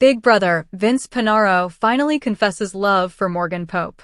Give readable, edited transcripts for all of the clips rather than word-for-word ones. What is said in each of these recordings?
Big Brother, Vince Panaro finally confesses love for Morgan Pope.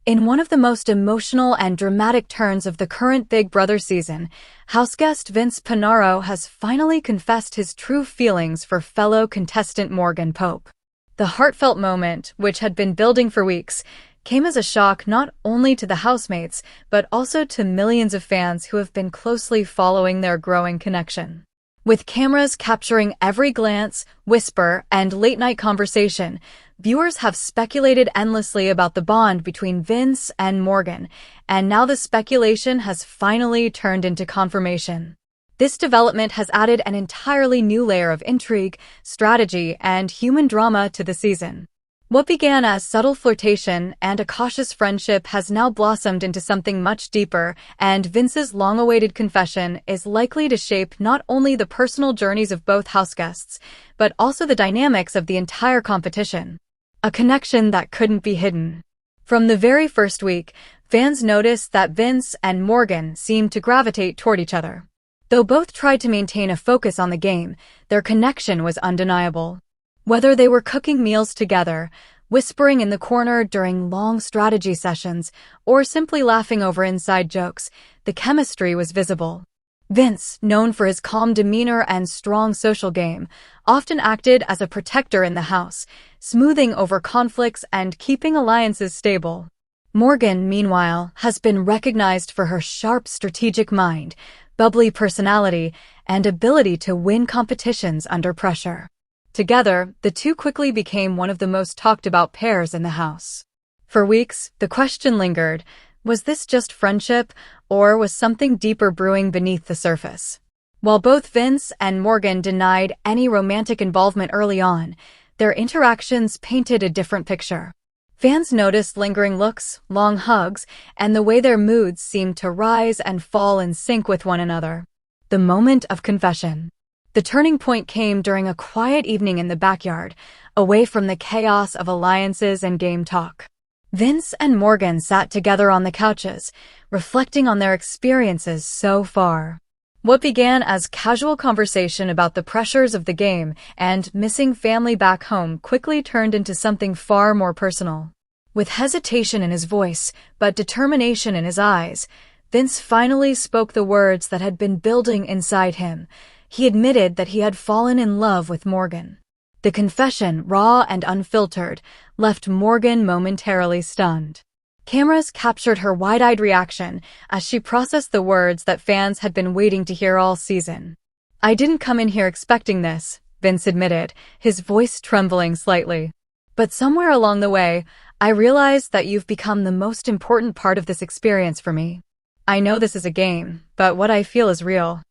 In one of the most emotional and dramatic turns of the current Big Brother season, houseguest Vince Panaro has finally confessed his true feelings for fellow contestant Morgan Pope. The heartfelt moment, which had been building for weeks, came as a shock not only to the housemates, but also to millions of fans who have been closely following their growing connection. With cameras capturing every glance, whisper, and late-night conversation, viewers have speculated endlessly about the bond between Vince and Morgan, and now the speculation has finally turned into confirmation. This development has added an entirely new layer of intrigue, strategy, and human drama to the season. What began as subtle flirtation and a cautious friendship has now blossomed into something much deeper, and Vince's long-awaited confession is likely to shape not only the personal journeys of both houseguests, but also the dynamics of the entire competition. A connection that couldn't be hidden. From the very first week, fans noticed that Vince and Morgan seemed to gravitate toward each other. Though both tried to maintain a focus on the game, their connection was undeniable. Whether they were cooking meals together, whispering in the corner during long strategy sessions, or simply laughing over inside jokes, the chemistry was visible. Vince, known for his calm demeanor and strong social game, often acted as a protector in the house, smoothing over conflicts and keeping alliances stable. Morgan, meanwhile, has been recognized for her sharp strategic mind, bubbly personality, and ability to win competitions under pressure. Together, the two quickly became one of the most talked-about pairs in the house. For weeks, the question lingered, was this just friendship, or was something deeper brewing beneath the surface? While both Vince and Morgan denied any romantic involvement early on, their interactions painted a different picture. Fans noticed lingering looks, long hugs, and the way their moods seemed to rise and fall in sync with one another. The moment of confession. The turning point came during a quiet evening in the backyard, away from the chaos of alliances and game talk. Vince and Morgan sat together on the couches, reflecting on their experiences so far. What began as casual conversation about the pressures of the game and missing family back home quickly turned into something far more personal. With hesitation in his voice, but determination in his eyes, Vince finally spoke the words that had been building inside him. He admitted that he had fallen in love with Morgan. The confession, raw and unfiltered, left Morgan momentarily stunned. Cameras captured her wide-eyed reaction as she processed the words that fans had been waiting to hear all season. "I didn't come in here expecting this," Vince admitted, his voice trembling slightly. "But somewhere along the way, I realized that you've become the most important part of this experience for me. I know this is a game, but what I feel is real.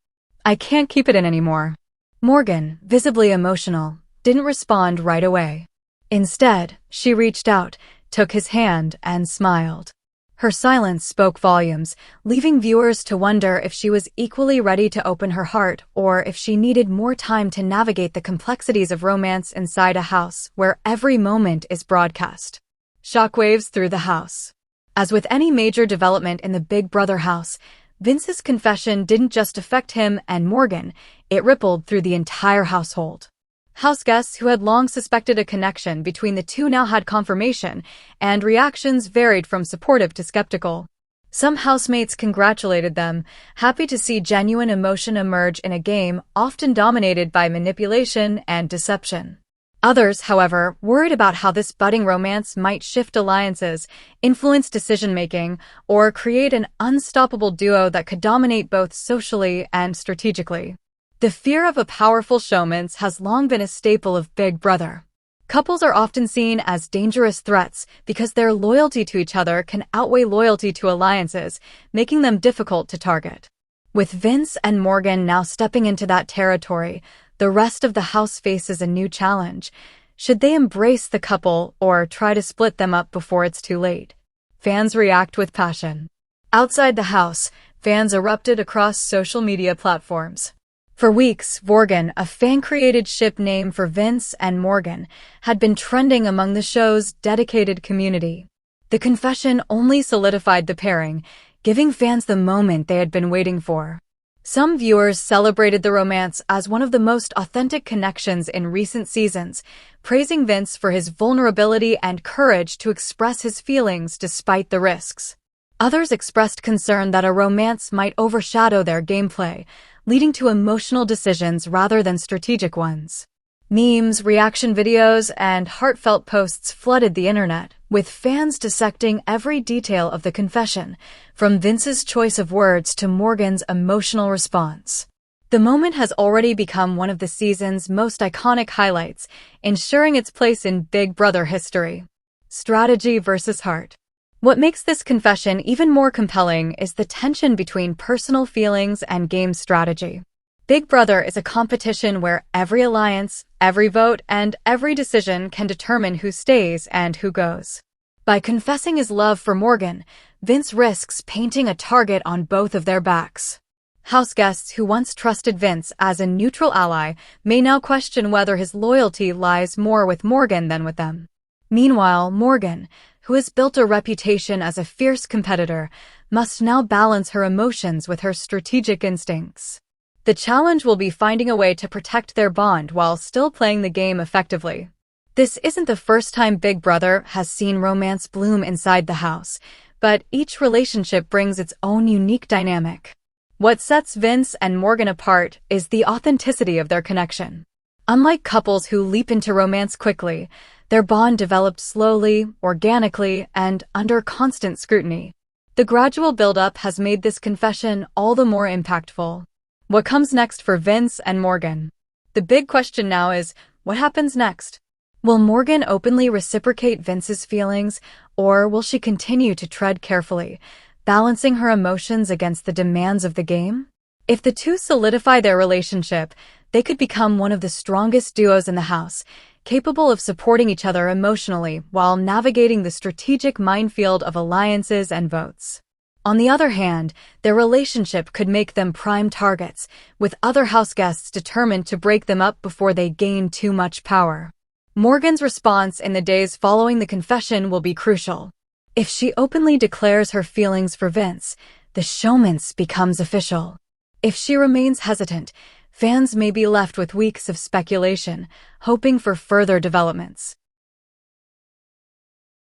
I can't keep it in anymore." Morgan, visibly emotional, didn't respond right away. Instead, she reached out, took his hand, and smiled. Her silence spoke volumes, leaving viewers to wonder if she was equally ready to open her heart or if she needed more time to navigate the complexities of romance inside a house where every moment is broadcast. Shockwaves through the house. As with any major development in the Big Brother house, Vince's confession didn't just affect him and Morgan, it rippled through the entire household. Houseguests who had long suspected a connection between the two now had confirmation, and reactions varied from supportive to skeptical. Some housemates congratulated them, happy to see genuine emotion emerge in a game often dominated by manipulation and deception. Others, however, worried about how this budding romance might shift alliances, influence decision-making, or create an unstoppable duo that could dominate both socially and strategically. The fear of a powerful showmance has long been a staple of Big Brother. Couples are often seen as dangerous threats because their loyalty to each other can outweigh loyalty to alliances, making them difficult to target. With Vince and Morgan now stepping into that territory, the rest of the house faces a new challenge. Should they embrace the couple or try to split them up before it's too late? Fans react with passion. Outside the house, fans erupted across social media platforms. For weeks, Vorgan, a fan-created ship name for Vince and Morgan, had been trending among the show's dedicated community. The confession only solidified the pairing, giving fans the moment they had been waiting for. Some viewers celebrated the romance as one of the most authentic connections in recent seasons, praising Vince for his vulnerability and courage to express his feelings despite the risks. Others expressed concern that a romance might overshadow their gameplay, leading to emotional decisions rather than strategic ones. Memes, reaction videos, and heartfelt posts flooded the internet, with fans dissecting every detail of the confession, from Vince's choice of words to Morgan's emotional response. The moment has already become one of the season's most iconic highlights, ensuring its place in Big Brother history. Strategy versus heart. What makes this confession even more compelling is the tension between personal feelings and game strategy. Big Brother is a competition where every alliance, every vote, and every decision can determine who stays and who goes. By confessing his love for Morgan, Vince risks painting a target on both of their backs. House guests who once trusted Vince as a neutral ally may now question whether his loyalty lies more with Morgan than with them. Meanwhile, Morgan, who has built a reputation as a fierce competitor, must now balance her emotions with her strategic instincts. The challenge will be finding a way to protect their bond while still playing the game effectively. This isn't the first time Big Brother has seen romance bloom inside the house, but each relationship brings its own unique dynamic. What sets Vince and Morgan apart is the authenticity of their connection. Unlike couples who leap into romance quickly, their bond developed slowly, organically, and under constant scrutiny. The gradual build-up has made this confession all the more impactful. What comes next for Vince and Morgan? The big question now is, what happens next? Will Morgan openly reciprocate Vince's feelings, or will she continue to tread carefully, balancing her emotions against the demands of the game? If the two solidify their relationship, they could become one of the strongest duos in the house, capable of supporting each other emotionally while navigating the strategic minefield of alliances and votes. On the other hand, their relationship could make them prime targets, with other house guests determined to break them up before they gain too much power. Morgan's response in the days following the confession will be crucial. If she openly declares her feelings for Vince, the showmance becomes official. If she remains hesitant, fans may be left with weeks of speculation, hoping for further developments.